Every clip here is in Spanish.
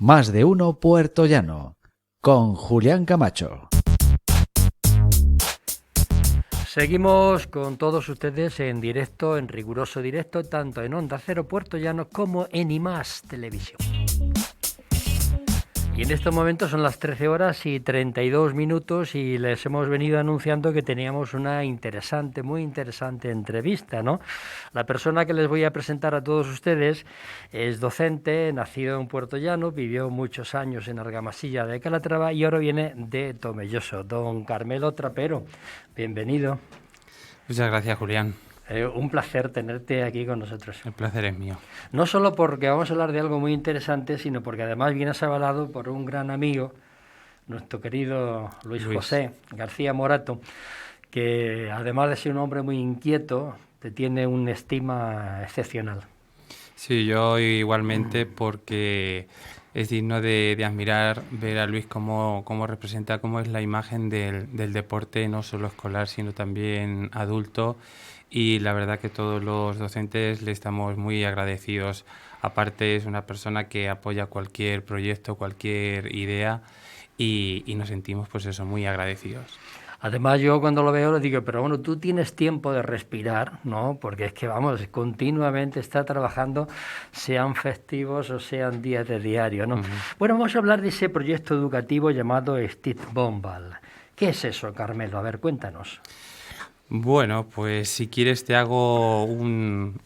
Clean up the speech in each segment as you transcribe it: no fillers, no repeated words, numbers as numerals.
Más de uno Puerto Llano, con Julián Camacho. Seguimos con todos ustedes en directo, en riguroso directo, tanto en Onda Cero Puerto Llano como en IMAX Televisión. Y en estos momentos son las 13 horas y 32 minutos y les hemos venido anunciando que teníamos una interesante, muy interesante entrevista, ¿no? La persona que les voy a presentar a todos ustedes es docente, nacido en Puerto Llano, vivió muchos años en Argamasilla de Calatrava y ahora viene de Tomelloso. Don Carmelo Trapero, bienvenido. Muchas gracias, Julián. Un placer tenerte aquí con nosotros. El placer es mío. No solo porque vamos a hablar de algo muy interesante, sino porque además vienes avalado por un gran amigo, nuestro querido Luis José García Morato, que además de ser un hombre muy inquieto, te tiene una estima excepcional. Sí, yo igualmente, porque es digno de admirar ver a Luis cómo representa, cómo es la imagen del deporte, no solo escolar, sino también adulto. Y la verdad que todos los docentes le estamos muy agradecidos. Aparte, es una persona que apoya cualquier proyecto, cualquier idea, y nos sentimos, pues eso, muy agradecidos. Además, yo cuando lo veo le digo, pero bueno, tú tienes tiempo de respirar, ¿no? Porque es que, vamos, continuamente está trabajando, sean festivos o sean días de diario, ¿no? Bueno, vamos a hablar de ese proyecto educativo llamado Stiefbombal. ¿Qué es eso, Carmelo? A ver, cuéntanos. Bueno, pues si quieres te hago un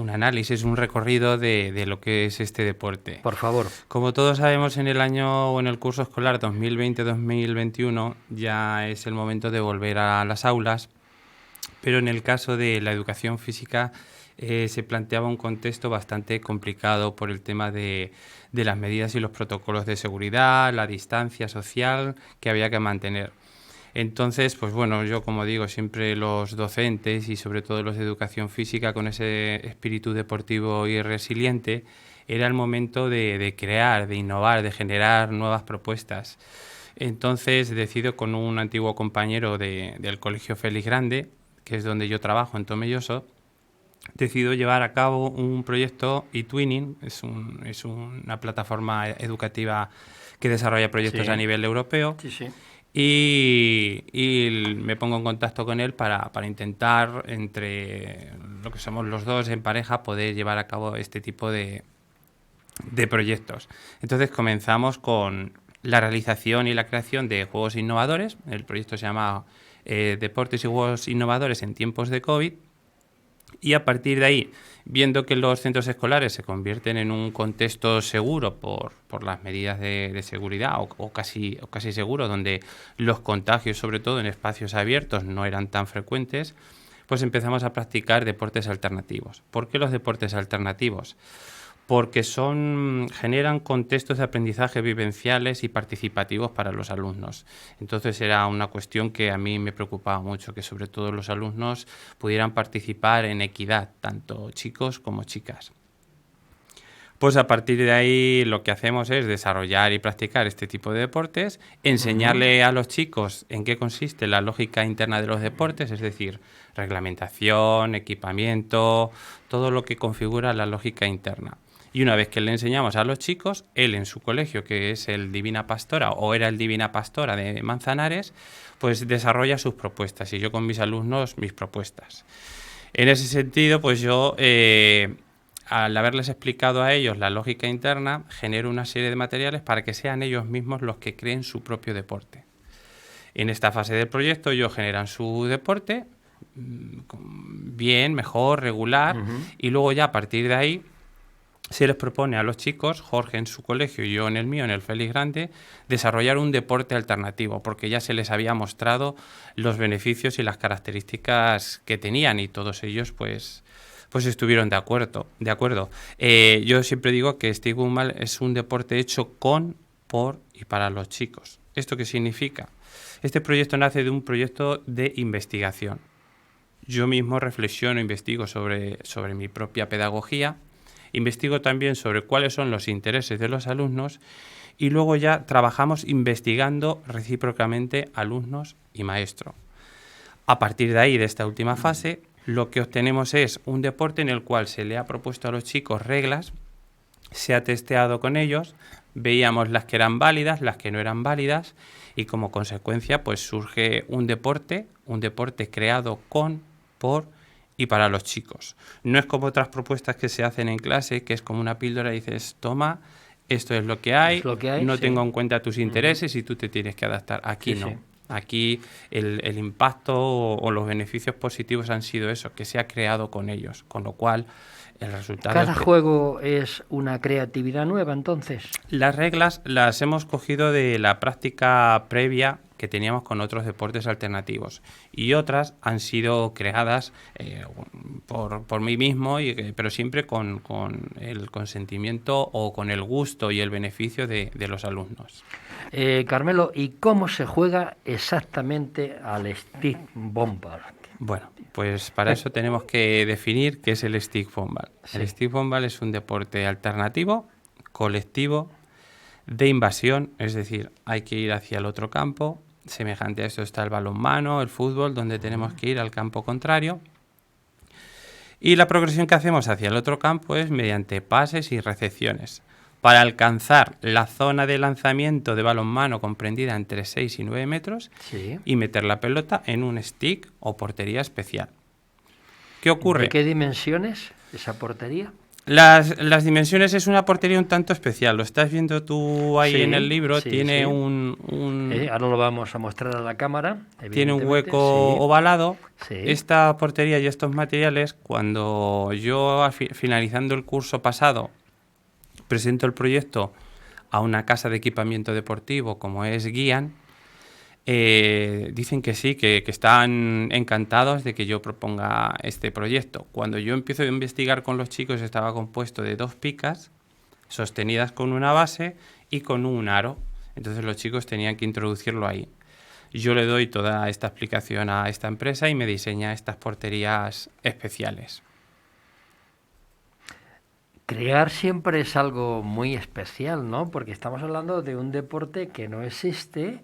análisis, un recorrido de lo que es este deporte. Por favor. Como todos sabemos, en el año o en el curso escolar 2020-2021 ya es el momento de volver a las aulas, pero en el caso de la educación física se planteaba un contexto bastante complicado por el tema de las medidas y los protocolos de seguridad, la distancia social que había que mantener. Entonces, pues bueno, yo como digo, siempre los docentes y sobre todo los de educación física con ese espíritu deportivo y resiliente, era el momento de crear, de innovar, de generar nuevas propuestas. Entonces decido con un antiguo compañero del Colegio Félix Grande, que es donde yo trabajo en Tomelloso, decido llevar a cabo un proyecto eTwinning, es una plataforma educativa que desarrolla proyectos a nivel europeo. Sí. Y me pongo en contacto con él para intentar, entre lo que somos los dos en pareja, poder llevar a cabo este tipo de proyectos. Entonces comenzamos con la realización y la creación de juegos innovadores. El proyecto se llama Deportes y Juegos Innovadores en tiempos de COVID. Y a partir de ahí, viendo que los centros escolares se convierten en un contexto seguro por las medidas de seguridad o casi seguro, donde los contagios, sobre todo en espacios abiertos, no eran tan frecuentes, pues empezamos a practicar deportes alternativos. ¿Por qué los deportes alternativos? Porque generan contextos de aprendizaje vivenciales y participativos para los alumnos. Entonces era una cuestión que a mí me preocupaba mucho, que sobre todo los alumnos pudieran participar en equidad, tanto chicos como chicas. Pues a partir de ahí lo que hacemos es desarrollar y practicar este tipo de deportes, enseñarle a los chicos en qué consiste la lógica interna de los deportes, es decir, reglamentación, equipamiento, todo lo que configura la lógica interna. Y una vez que le enseñamos a los chicos, él en su colegio, que es el Divina Pastora o era el Divina Pastora de Manzanares, pues desarrolla sus propuestas y yo con mis alumnos mis propuestas. En ese sentido, pues yo, al haberles explicado a ellos la lógica interna, genero una serie de materiales para que sean ellos mismos los que creen su propio deporte. En esta fase del proyecto ellos generan su deporte, bien, mejor, regular, y luego ya a partir de ahí se les propone a los chicos, Jorge en su colegio y yo en el mío, en el Félix Grande, desarrollar un deporte alternativo, porque ya se les había mostrado los beneficios y las características que tenían y todos ellos pues estuvieron de acuerdo. Yo siempre digo que Stiefbombal es un deporte hecho con, por y para los chicos. ¿Esto qué significa? Este proyecto nace de un proyecto de investigación. Yo mismo reflexiono, investigo sobre mi propia pedagogía. Investigo también sobre cuáles son los intereses de los alumnos y luego ya trabajamos investigando recíprocamente alumnos y maestro. A partir de ahí, de esta última fase, lo que obtenemos es un deporte en el cual se le ha propuesto a los chicos reglas se ha testeado con ellos, veíamos las que eran válidas, las que no eran válidas, y como consecuencia pues surge un deporte creado con, por y para los chicos. No es como otras propuestas que se hacen en clase, que es como una píldora y dices, toma, esto es lo que hay, no sí. tengo en cuenta tus intereses y tú te tienes que adaptar. Aquí Sí, no. sí. Aquí el impacto o los beneficios positivos han sido eso, que se ha creado con ellos, con lo cual el resultado... Cada juego es una creatividad nueva, entonces. Las reglas las hemos cogido de la práctica previa que teníamos con otros deportes alternativos y otras han sido creadas por mí mismo, pero siempre con el consentimiento o con el gusto y el beneficio de los alumnos. Carmelo, ¿y cómo se juega exactamente al stick volley? Bueno, pues para eso tenemos que definir qué es el stick volley. Sí. El stick volley es un deporte alternativo, colectivo, de invasión, es decir, hay que ir hacia el otro campo. Semejante a esto está el balonmano, el fútbol, donde tenemos que ir al campo contrario. Y la progresión que hacemos hacia el otro campo es mediante pases y recepciones. Para alcanzar la zona de lanzamiento de balonmano comprendida entre 6 y 9 metros Sí. y meter la pelota en un stick o portería especial. ¿Qué ocurre? ¿De qué dimensiones esa portería? Las dimensiones es una portería un tanto especial. Lo estás viendo tú ahí Sí, en el libro. sí, Tiene sí. Ahora lo vamos a mostrar a la cámara. Tiene un evidentemente, hueco sí. ovalado. Sí. Esta portería y estos materiales, cuando yo finalizando el curso pasado presento el proyecto a una casa de equipamiento deportivo como es Guian, dicen que sí, que están encantados de que yo proponga este proyecto. Cuando yo empiezo a investigar con los chicos estaba compuesto de 2 picas sostenidas con una base y con un aro. Entonces los chicos tenían que introducirlo ahí. Yo le doy toda esta explicación a esta empresa y me diseña estas porterías especiales. Crear siempre es algo muy especial, ¿no? Porque estamos hablando de un deporte que no existe,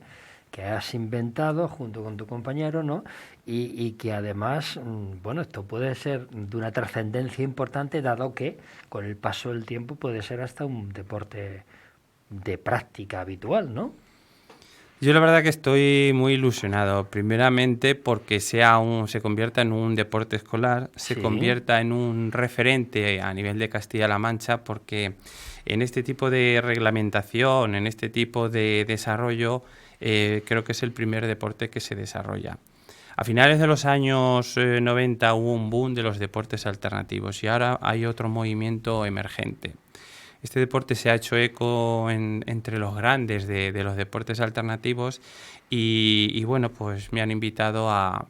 que has inventado junto con tu compañero, ¿no? Y que además, bueno, esto puede ser de una trascendencia importante, dado que con el paso del tiempo puede ser hasta un deporte de práctica habitual, ¿no? Yo la verdad que estoy muy ilusionado, primeramente porque se convierta en un deporte escolar, se Sí. convierta en un referente a nivel de Castilla-La Mancha, porque en este tipo de reglamentación, en este tipo de desarrollo, creo que es el primer deporte que se desarrolla. A finales de los años 90 hubo un boom de los deportes alternativos y ahora hay otro movimiento emergente. Este deporte se ha hecho eco entre los grandes de los deportes alternativos y bueno, pues me han invitado a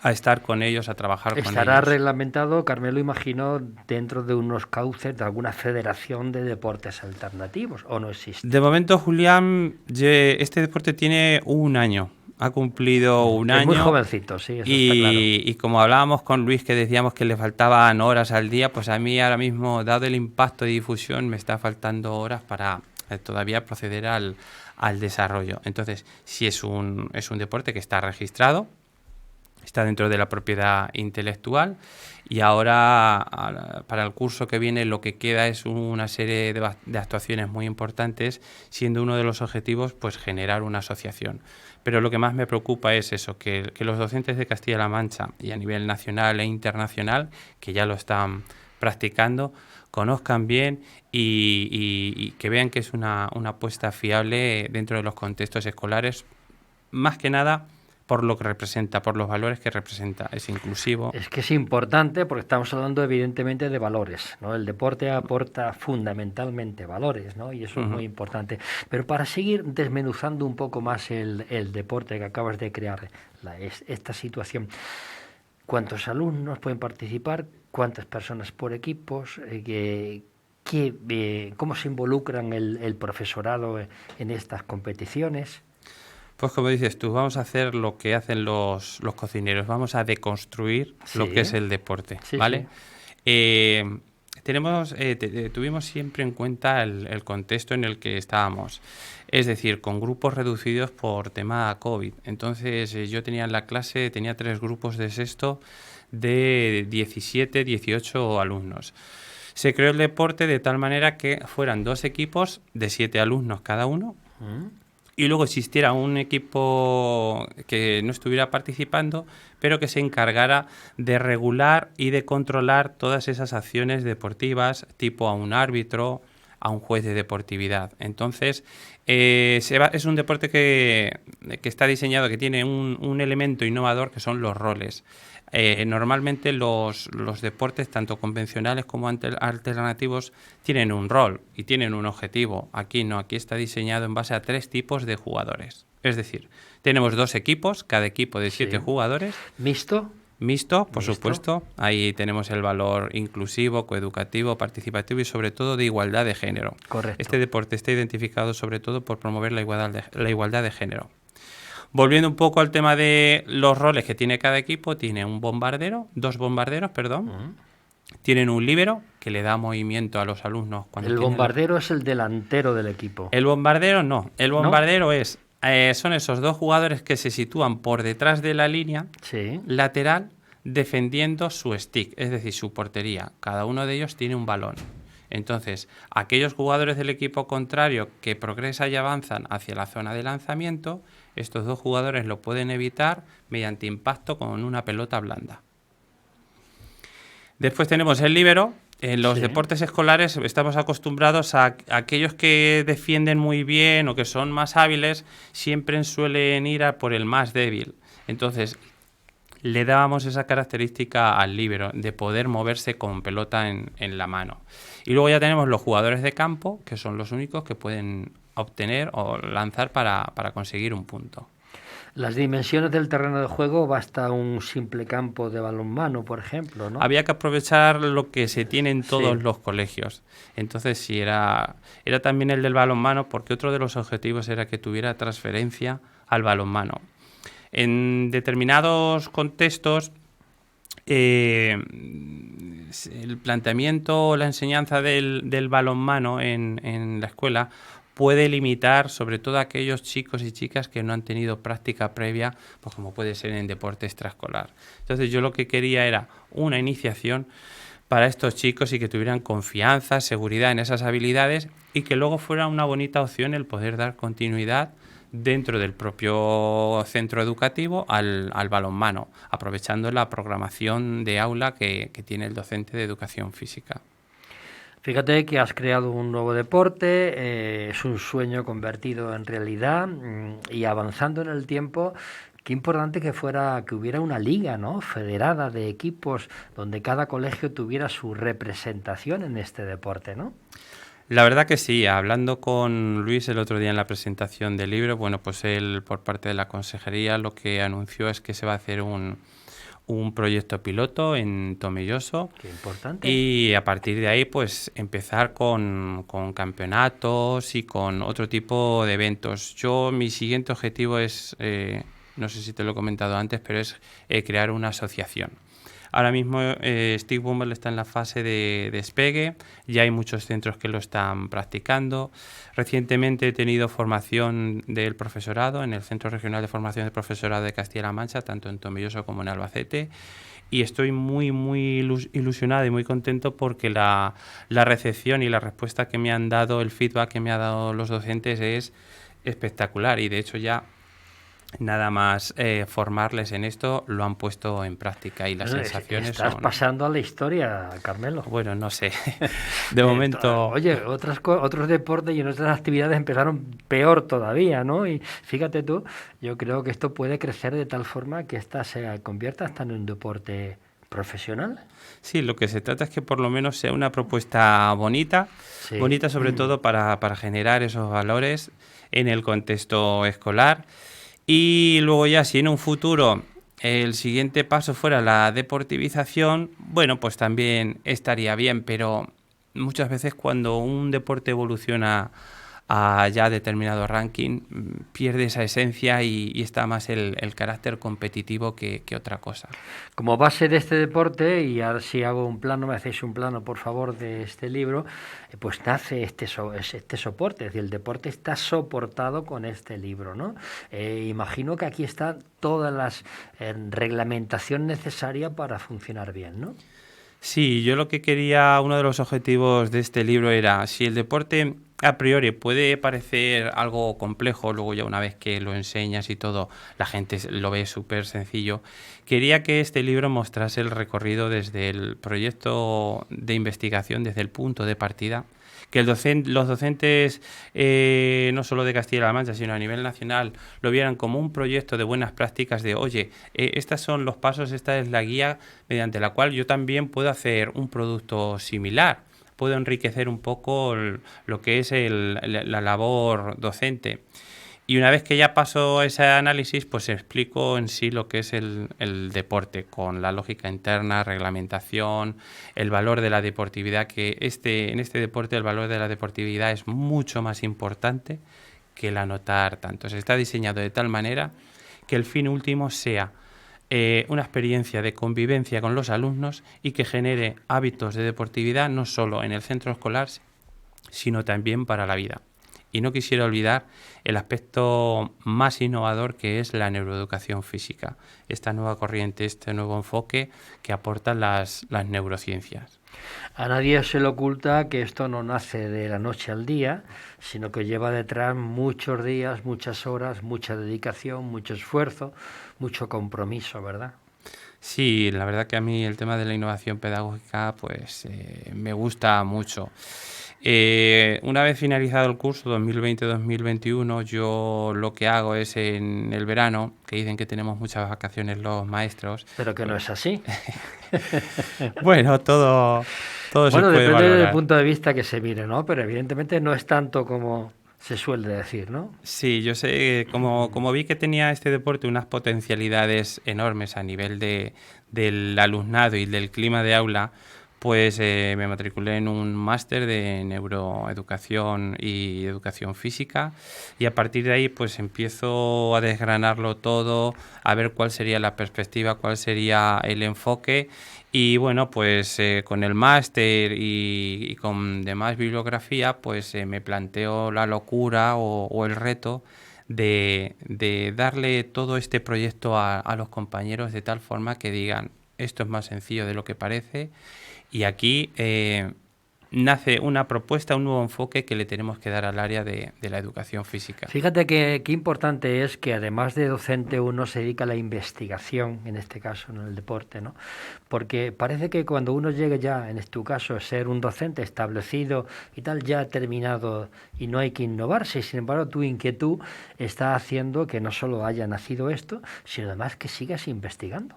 estar con ellos, a trabajar con ellos. Estará reglamentado, Carmelo, imagino, dentro de unos cauces de alguna federación de deportes alternativos, ¿o no existe? De momento, Julián, este deporte tiene un año. Ha cumplido un año. Es muy jovencito, sí, eso está claro. Y como hablábamos con Luis, que decíamos que le faltaban horas al día, pues a mí ahora mismo, dado el impacto de difusión, me está faltando horas para todavía proceder al desarrollo. Entonces, sí es un deporte que está registrado, está dentro de la propiedad intelectual y ahora para el curso que viene lo que queda es una serie de actuaciones muy importantes, siendo uno de los objetivos pues generar una asociación. Pero lo que más me preocupa es eso, que los docentes de Castilla-La Mancha y a nivel nacional e internacional, que ya lo están practicando, conozcan bien y que vean que es una apuesta fiable dentro de los contextos escolares, más que nada por lo que representa, por los valores que representa. Es inclusivo. Es que es importante porque estamos hablando evidentemente de valores, ¿no? El deporte aporta fundamentalmente valores, ¿no? Y eso es muy importante. Pero para seguir desmenuzando un poco más el deporte que acabas de crear, esta situación, ¿cuántos alumnos pueden participar? ¿Cuántas personas por equipos? ¿Cómo se involucran el profesorado en estas competiciones? Pues como dices tú, vamos a hacer lo que hacen los cocineros, vamos a deconstruir lo que es el deporte, ¿vale? Sí. Tuvimos siempre en cuenta el contexto en el que estábamos, es decir, con grupos reducidos por tema COVID. Entonces yo tenía en la clase, tenía 3 grupos de sexto de 17, 18 alumnos. Se creó el deporte de tal manera que fueran 2 equipos de 7 alumnos cada uno, y luego existiera un equipo que no estuviera participando, pero que se encargara de regular y de controlar todas esas acciones deportivas, tipo a un árbitro, a un juez de deportividad. Entonces, es un deporte que está diseñado, que tiene un elemento innovador, que son los roles. Normalmente los deportes, tanto convencionales como alternativos, tienen un rol y tienen un objetivo. Aquí no, aquí está diseñado en base a 3 tipos de jugadores. Es decir, tenemos 2 equipos, cada equipo de 7 jugadores. ¿Mixto? Mixto, por Mixto. supuesto. Ahí tenemos el valor inclusivo, coeducativo, participativo y sobre todo de igualdad de género. Correcto. Este deporte está identificado sobre todo por promover la igualdad de género. Volviendo un poco al tema de los roles que tiene cada equipo, tiene un bombardero, 2 bombarderos, perdón. Tienen un líbero que le da movimiento a los alumnos. El bombardero es el delantero del equipo. El bombardero no. El bombardero son esos 2 jugadores que se sitúan por detrás de la línea lateral defendiendo su stick, es decir, su portería. Cada uno de ellos tiene un balón. Entonces, aquellos jugadores del equipo contrario que progresan y avanzan hacia la zona de lanzamiento, estos 2 jugadores lo pueden evitar mediante impacto con una pelota blanda. Después tenemos el líbero. En los deportes escolares estamos acostumbrados a aquellos que defienden muy bien o que son más hábiles, siempre suelen ir a por el más débil. Entonces, le dábamos esa característica al líbero, de poder moverse con pelota en la mano. Y luego ya tenemos los jugadores de campo, que son los únicos que pueden obtener o lanzar para conseguir un punto. Las dimensiones del terreno de juego basta un simple campo de balonmano, por ejemplo, ¿no? Había que aprovechar lo que se tiene en todos los colegios. Entonces sí, era también el del balonmano, porque otro de los objetivos era que tuviera transferencia al balonmano. En determinados contextos, el planteamiento o la enseñanza del balonmano en la escuela puede limitar sobre todo a aquellos chicos y chicas que no han tenido práctica previa, pues como puede ser en deporte extraescolar. Entonces yo lo que quería era una iniciación para estos chicos y que tuvieran confianza, seguridad en esas habilidades y que luego fuera una bonita opción el poder dar continuidad dentro del propio centro educativo al balonmano, aprovechando la programación de aula que tiene el docente de educación física. Fíjate que has creado un nuevo deporte, es un sueño convertido en realidad y avanzando en el tiempo. Qué importante que hubiera una liga, ¿no?, federada de equipos donde cada colegio tuviera su representación en este deporte, ¿no? La verdad que sí, hablando con Luis el otro día en la presentación del libro, bueno, pues él por parte de la consejería lo que anunció es que se va a hacer un proyecto piloto en Tomelloso. Qué importante. Y a partir de ahí, pues empezar con campeonatos y con otro tipo de eventos. Mi siguiente objetivo es, no sé si te lo he comentado antes, pero es crear una asociación. Ahora mismo Stick Bumble está en la fase de despegue, ya hay muchos centros que lo están practicando. Recientemente he tenido formación del profesorado en el Centro Regional de Formación del Profesorado de Castilla-La Mancha, tanto en Tomelloso como en Albacete, y estoy muy ilusionado y muy contento porque la recepción y la respuesta que me han dado, el feedback que me han dado los docentes es espectacular, y de hecho ya nada más formarles en esto, lo han puesto en práctica y las sensaciones Estás pasando a la historia, Carmelo. Bueno, no sé. De momento... Oye, otros deportes y otras actividades empezaron peor todavía, ¿no? Y fíjate tú, yo creo que esto puede crecer de tal forma que esta se convierta hasta en un deporte profesional. Sí, lo que se trata es que por lo menos sea una propuesta bonita, bonita sobre todo para generar esos valores en el contexto escolar. Y luego ya, si en un futuro el siguiente paso fuera la deportivización, bueno, pues también estaría bien, pero muchas veces cuando un deporte evoluciona a ya determinado ranking, pierde esa esencia y está más el carácter competitivo que otra cosa. Como base de este deporte, y ahora si hago un plano, me hacéis un plano, por favor, de este libro, pues nace este soporte, es decir, el deporte está soportado con este libro, ¿no? Imagino que aquí está toda la reglamentación necesaria para funcionar bien, ¿no? Sí, yo lo que quería, uno de los objetivos de este libro era, si el deporte a priori puede parecer algo complejo, luego ya una vez que lo enseñas y todo, la gente lo ve súper sencillo, quería que este libro mostrase el recorrido desde el proyecto de investigación, desde el punto de partida, que los docentes, no solo de Castilla-La Mancha, sino a nivel nacional, lo vieran como un proyecto de buenas prácticas de, oye, estos son los pasos, esta es la guía mediante la cual yo también puedo hacer un producto similar, puedo enriquecer un poco lo que es la labor docente. Y una vez que ya paso ese análisis, pues explico en sí lo que es el deporte, con la lógica interna, reglamentación, el valor de la deportividad, que en este deporte el valor de la deportividad es mucho más importante que el anotar tanto. Se está diseñado de tal manera que el fin último sea una experiencia de convivencia con los alumnos y que genere hábitos de deportividad no solo en el centro escolar, sino también para la vida. Y no quisiera olvidar el aspecto más innovador que es la neuroeducación física, esta nueva corriente, este nuevo enfoque que aportan las neurociencias. A nadie se le oculta que esto no nace de la noche al día, sino que lleva detrás muchos días, muchas horas, mucha dedicación, mucho esfuerzo, mucho compromiso, ¿verdad? Sí, la verdad que a mí el tema de la innovación pedagógica pues me gusta mucho. Una vez finalizado el curso 2020-2021, yo lo que hago es en el verano, que dicen que tenemos muchas vacaciones los maestros. Pero que no es así. Bueno, todo se Bueno, puede depende del valorar. punto de vista que se mire, ¿no? Pero evidentemente no es tanto como se suele decir, ¿no? Sí, yo sé, como vi que tenía este deporte unas potencialidades enormes a nivel del alumnado y del clima de aula, pues me matriculé en un máster de neuroeducación y educación física y a partir de ahí pues empiezo a desgranarlo todo, a ver cuál sería la perspectiva, cuál sería el enfoque y bueno, pues con el máster y con demás bibliografía pues me planteo la locura o el reto de darle todo este proyecto a los compañeros de tal forma que digan esto es más sencillo de lo que parece y aquí nace una propuesta, un nuevo enfoque que le tenemos que dar al área de la educación física. Fíjate que qué importante es que además de docente uno se dedica a la investigación, en este caso, en el deporte, ¿no? Porque parece que cuando uno llegue ya, en tu caso, a ser un docente establecido y tal, ya terminado y no hay que innovarse, sin embargo tu inquietud está haciendo que no solo haya nacido esto, sino además que sigas investigando.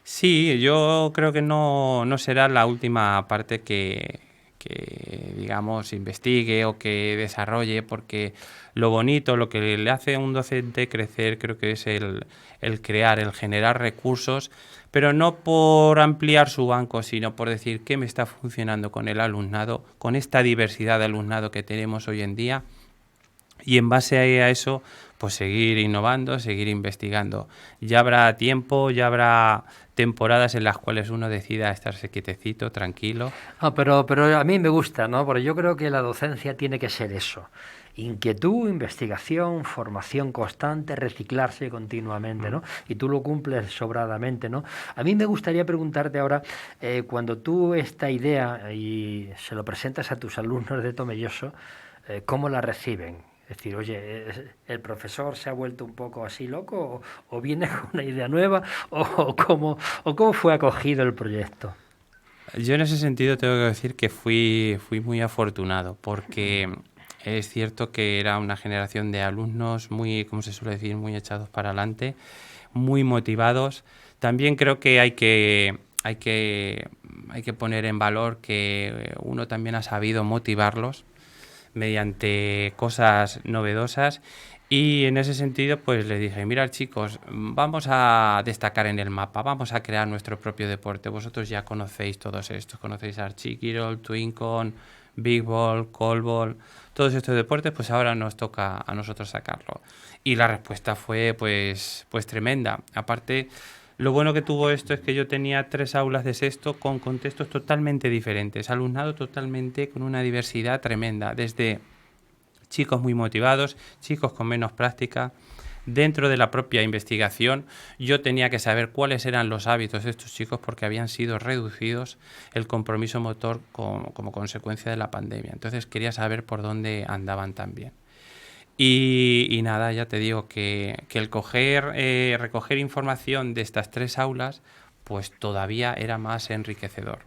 Sí, yo creo que no será la última parte digamos, investigue o que desarrolle, porque lo bonito, lo que le hace a un docente crecer, creo que es el crear, el generar recursos, pero no por ampliar su banco, sino por decir qué me está funcionando con el alumnado, con esta diversidad de alumnado que tenemos hoy en día, y en base a eso, pues seguir innovando, seguir investigando. Ya habrá tiempo, ya habrá temporadas en las cuales uno decida estarse quietecito, tranquilo. Ah, pero a mí me gusta, ¿no? Porque yo creo que la docencia tiene que ser eso. Inquietud, investigación, formación constante, reciclarse continuamente, ¿no? Y tú lo cumples sobradamente, ¿no? A mí me gustaría preguntarte ahora, cuando tú esta idea y se lo presentas a tus alumnos de Tomelloso, ¿cómo la reciben? Es decir, oye, ¿el profesor se ha vuelto un poco así loco o viene con una idea nueva o cómo fue acogido el proyecto? Yo en ese sentido tengo que decir que fui muy afortunado porque es cierto que era una generación de alumnos muy, como se suele decir, muy echados para adelante, muy motivados. También creo que hay que poner en valor que uno también ha sabido motivarlos mediante cosas novedosas y en ese sentido pues les dije, mirad chicos, vamos a destacar en el mapa, vamos a crear nuestro propio deporte, vosotros ya conocéis todos estos, conocéis Archikirol, Twincon, Big Ball, Call Ball, todos estos deportes, pues ahora nos toca a nosotros sacarlo. Y la respuesta fue pues tremenda. Aparte, lo bueno que tuvo esto es que yo tenía 3 aulas de sexto con contextos totalmente diferentes, alumnado totalmente con una diversidad tremenda, desde chicos muy motivados, chicos con menos práctica, dentro de la propia investigación yo tenía que saber cuáles eran los hábitos de estos chicos porque habían sido reducidos el compromiso motor como consecuencia de la pandemia. Entonces quería saber por dónde andaban también. Y nada, ya te digo que el recoger información de estas 3 aulas pues todavía era más enriquecedor.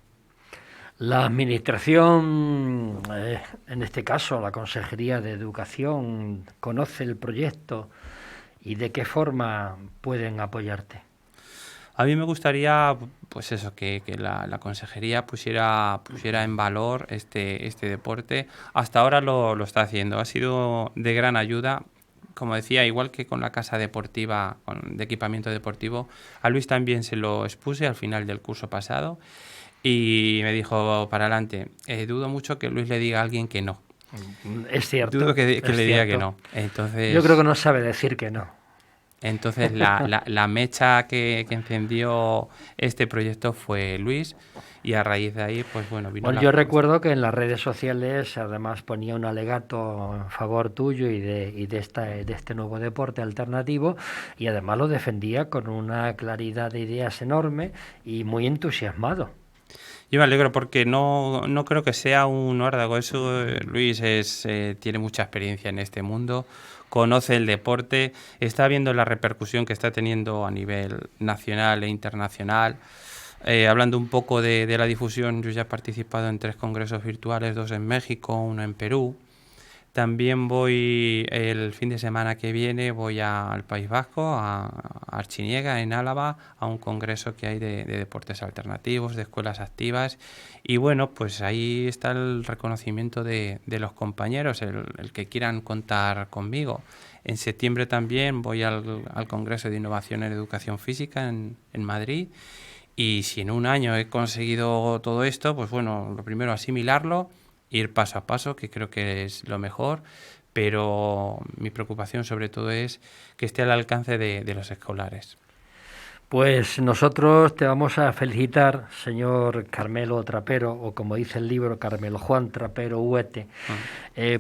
La administración, en este caso la Consejería de Educación, conoce el proyecto y de qué forma pueden apoyarte. A mí me gustaría, pues eso, que la consejería pusiera en valor este deporte. Hasta ahora lo está haciendo. Ha sido de gran ayuda. Como decía, igual que con la casa deportiva, de equipamiento deportivo, a Luis también se lo expuse al final del curso pasado y me dijo, para adelante, dudo mucho que Luis le diga a alguien que no. Es cierto. Dudo que es le diga cierto. que no. Entonces, yo creo que no sabe decir que no. Entonces la mecha que encendió este proyecto fue Luis y a raíz de ahí pues bueno vino Bueno, la yo propuesta. recuerdo que en las redes sociales además ponía un alegato en favor tuyo y de este nuevo deporte alternativo y además lo defendía con una claridad de ideas enorme y muy entusiasmado. Yo me alegro porque no creo que sea un órdago. Eso, Luis tiene mucha experiencia en este mundo, conoce el deporte, está viendo la repercusión que está teniendo a nivel nacional e internacional. Hablando un poco de la difusión, yo ya he participado en 3 congresos virtuales, 2 en México, 1 en Perú. También voy el fin de semana que viene, voy al País Vasco, a Artziniega, en Álava, a un congreso que hay de deportes alternativos, de escuelas activas. Y bueno, pues ahí está el reconocimiento de los compañeros, el que quieran contar conmigo. En septiembre también voy al Congreso de Innovación en Educación Física en Madrid. Y si en un año he conseguido todo esto, pues bueno, lo primero asimilarlo, ir paso a paso, que creo que es lo mejor, pero mi preocupación sobre todo es que esté al alcance de los escolares. Pues nosotros te vamos a felicitar, señor Carmelo Trapero, o como dice el libro, Carmelo Juan Trapero Huete,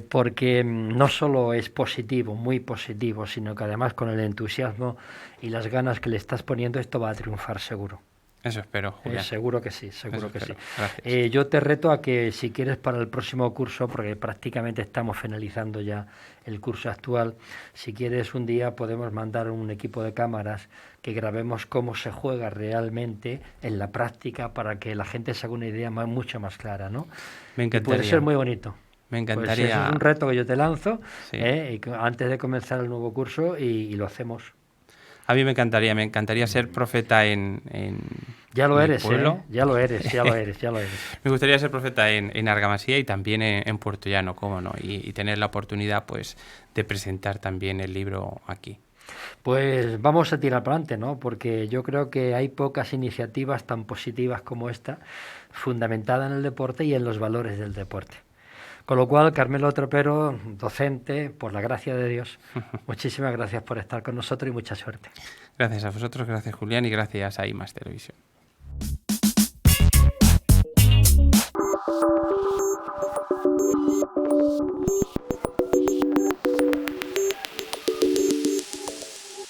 porque no solo es positivo, muy positivo, sino que además con el entusiasmo y las ganas que le estás poniendo, esto va a triunfar seguro. Eso espero, Julián. Seguro que sí, seguro que sí. Gracias. Yo te reto a que si quieres para el próximo curso, porque prácticamente estamos finalizando ya el curso actual, si quieres un día podemos mandar un equipo de cámaras que grabemos cómo se juega realmente en la práctica para que la gente se haga una idea mucho más clara, ¿no? Me encantaría. Y puede ser muy bonito. Me encantaría. Pues ese es un reto que yo te lanzo, sí. Antes de comenzar el nuevo curso y lo hacemos. A mí me encantaría ser profeta en ya lo eres, pueblo. Ya lo eres. Me gustaría ser profeta en Argamasía y también en Puertollano, cómo no, y tener la oportunidad pues de presentar también el libro aquí. Pues vamos a tirar para adelante, ¿no? Porque yo creo que hay pocas iniciativas tan positivas como esta, fundamentada en el deporte y en los valores del deporte. Con lo cual, Carmelo Trapero, docente, por la gracia de Dios, muchísimas gracias por estar con nosotros y mucha suerte. Gracias a vosotros, gracias Julián y gracias a IMAX Televisión.